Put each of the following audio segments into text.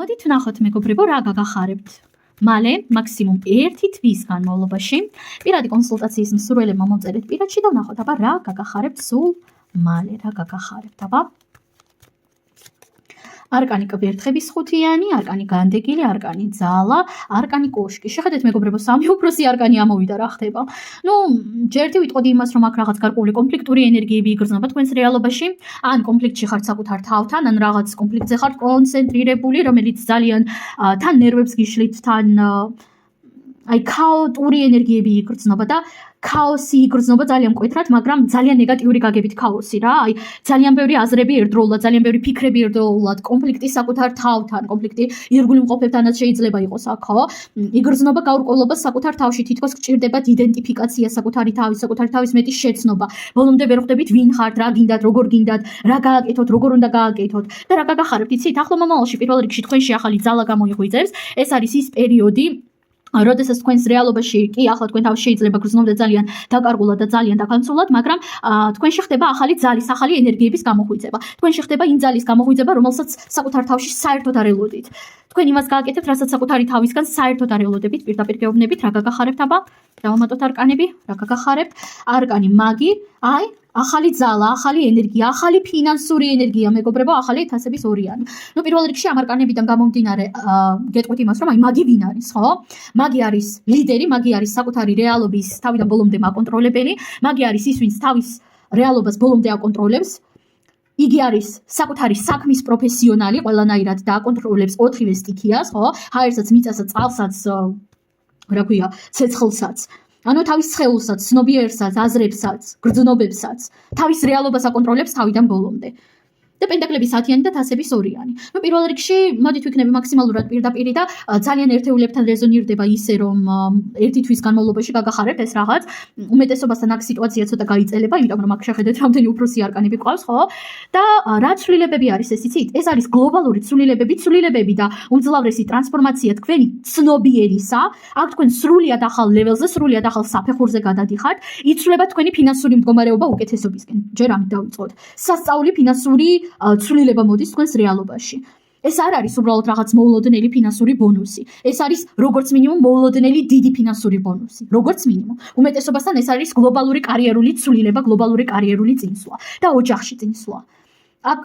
მოდით ვნახოთ მეგობრებო, რა გაგახარებთ. მალე მაქსიმუმ 1 თვის განმავლობაში პირადი კონსულტაციის მსურველებმა მომწერეთ პირადში და ვნახოთ, აბა რა გაგახარებთ სულ მალე, რა გაგახარებთ, აბა. არკანი კვერთხების ხუთიანი, არკანი განდეგილი, არკანი ძალა, არკანი კოშკი. შეხედეთ მეგობრებო, სამი უფროსი არკანი ამოვიდა, რა ხდება. ჯერთი ვიტყოდი იმას, რომ აქ რაღაც გარკვეული კონფლიქტური ენერგიები იგრძნობა თქვენს რეალობაში, ან კონფლიქტში ხართ საკუთარ თავთან, ან რაღაც კონფლიქტზე ხართ კონცენტრირებული, რომელიც ძალიან თან ნერვებს გიშლით, თან ქაოტური ენერგიები იგრძნობა და ქაოსი იგრძნობა ძალიან მკვეთრად, მაგრამ ძალიან ნეგატიური გაგებით ქაოსი რა. ძალიან ბევრი აზრები ერთდროულად, ძალიან ბევრი ფიქრები ერთდროულად, კონფლიქტი საკუთარ თავთან, კონფლიქტი ირგვლივ მყოფებთანაც შეიძლება იყოს აქ, ხო? იგრძნობა გაურკვევლობა საკუთარ თავში, თითქოს გჭირდებათ იდენტიფიკაცია საკუთარი თავის მეტი შეცნობა. ბოლომდე ვერ ხვდებით ვინ ხართ, რა გინდათ, როგორ გინდათ, რა გააკეთოთ, როგორ უნდა გააკეთოთ და რა გაგახარებთ, იცით? ახლო მომავალში პირველ რიგში თქვენში ახალი ძალა გამოიღვიძებს. ეს არის ის პერიოდი, როდესაც თქვენს რეალობაში კი ახლა თქვენ თავში შეიძლება გრძნობდეთ ძალიან დაკარგულად და ძალიან დაქანცულად, მაგრამ თქვენში ხდება ახალი ძალის, ახალი ენერგიების გამოღვიძება. თქვენში ხდება იმ ძალის გამოღვიძება, რომელსაც საკუთარ თავში საერთოდ არ ელოდით. თქვენ იმას გააკეთებთ, რასაც საკუთარი თავისგან საერთოდ არ ელოდებით, პირდაპირ გეუბნებით, რა გაგახარებთ, აბა. დავამატოთ არკანები, რა გაგახარებთ. არკანი მაგი, ახალი ძალა, ახალი ენერგია, ახალი ფინანსური ენერგია, მეგობრებო, ახალი ათასების ორიანი. პირველ რიგში ამ არკანებიდან გამომდინარე, გეტყვით იმას, რომ მაგი ვინ არის, ხო? მაგი არის ლიდერი, მაგი არის საკუთარი რეალობის თავიდან ბოლომდე მაკონტროლებელი, მაგი არის ის, ვინც თავის რეალობას ბოლომდე აკონტროლებს. იგი არის საკუთარი საქმის პროფესიონალი, ყველანაირად და აკონტროლებს 4-ვე სტიქიას, ხო? ჰაერსაც, მიწასაც, წყალსაც, რა ქვია, ცეცხლსაც. თავის სხეულსაც, ცნობიერსაც, აზრებსაც, გრძნობებსაც, თავის რეალობას აკონტროლებს თავიდან ბოლომდე. და პენტაკლების 10-იანი და თასების 2-იანი. პირველ რიგში მოდით ვიქნები მაქსიმალურად პირდაპირი და ძალიან ერთეულებთან რეზონირდება ისე, რომ 1 თვის განმავლობაში გაგახარებთ ეს რაღაც. უმეტესობასთან აქ სიტუაცია ცოტა გაიწელება, იმიტომ რომ აქ შეხედეთ რამდენი უფროსი არკანები ყავს, ხო? და რა ცვლილებები არის ეს, იცით? ეს არის გლობალური ცვლილებები და უმძლავრესი ტრანსფორმაცია თქვენი ცნობიერისა. აქ თქვენ სრულიად ახალ ლეველზე, სრულიად ახალ საფეხურზე გადადიხართ. იცვლება თქვენი ფინანსური მდგომარეობა უკეთესობისკენ. ჯერ ამით დავიწყოთ. სასწაული ფინანსური ცვლილება მოდის თქვენს რეალობაში. ეს არ არის უბრალოდ რაღაც მოულოდნელი ფინანსური ბონუსი. ეს არის როგორც მინიმუმ მოულოდნელი დიდი ფინანსური ბონუსი. როგორც მინიმუმ. უმეტესობასთან ეს არის გლობალური კარიერული ცვლილება, გლობალური კარიერული წინსვლა და ოჯახში წინსვლა. აქ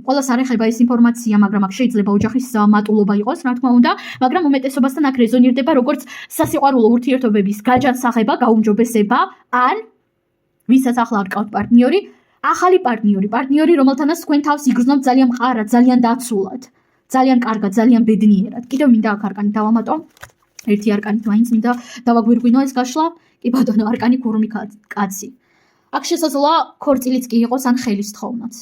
ყველას არ ეხება ეს ინფორმაცია, მაგრამ აქ შეიძლება ოჯახის მატულობა იყოს, რა თქმა უნდა, მაგრამ უმეტესობასთან აქ რეზონირდება როგორც სასიყვარულო ურთიერთობების გაჯანსაღება, გაუმჯობესება, ან ვისაც ახლა არ გყავთ პარტნიორი, ახალი პარტნიორი, რომელთანაც თქვენ თავს იგრძნობთ ძალიან მყარად, ძალიან დაცულად, ძალიან კარგად, ძალიან ბედნიერად. კიდევ მინდა აქ არკანი დავამატო. ერთი არკანით მაინც მინდა დავაგვირგვინო ეს გაშლა. კი ბატონო, არკანი ქურუმი კაცი. აქ შესაძლოა ქორწილიც კი იყოს, ან ხელის თხოვნაც.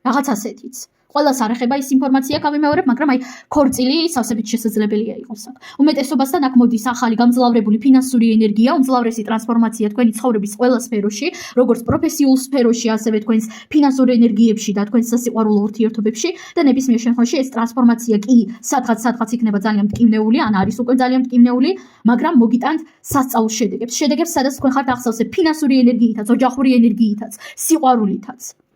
რაღაც ასეთიც. ყველას არ ეხება ეს ინფორმაცია, გავიმეორებ, მაგრამ ქორწილი სავსებით შესაძლებელია იყოს აქ. უმეტესობასთან აქ მოდის ახალი გამძლავრებული ფინანსური ენერგია, უმძლავრესი ტრანსფორმაცია თქვენი ცხოვრების ყველა სფეროში, როგორც პროფესიულ სფეროში, ასევე თქვენს ფინანსურ ენერგიებში და თქვენს სასიყვარულო ურთიერთობებში და ნებისმიერ შემთხვევაში ეს ტრანსფორმაცია კი სადღაც იქნება ძალიან მტკივნეული, ან არის უკვე ძალიან მტკივნეული, მაგრამ მოგიტანთ სასწაულ შედეგებს, სადაც თქვენ ხართ ახსოვსე ფინანსური ენერგიითაც, ოჯახური ენერგიითაც, სიყვარულითაც.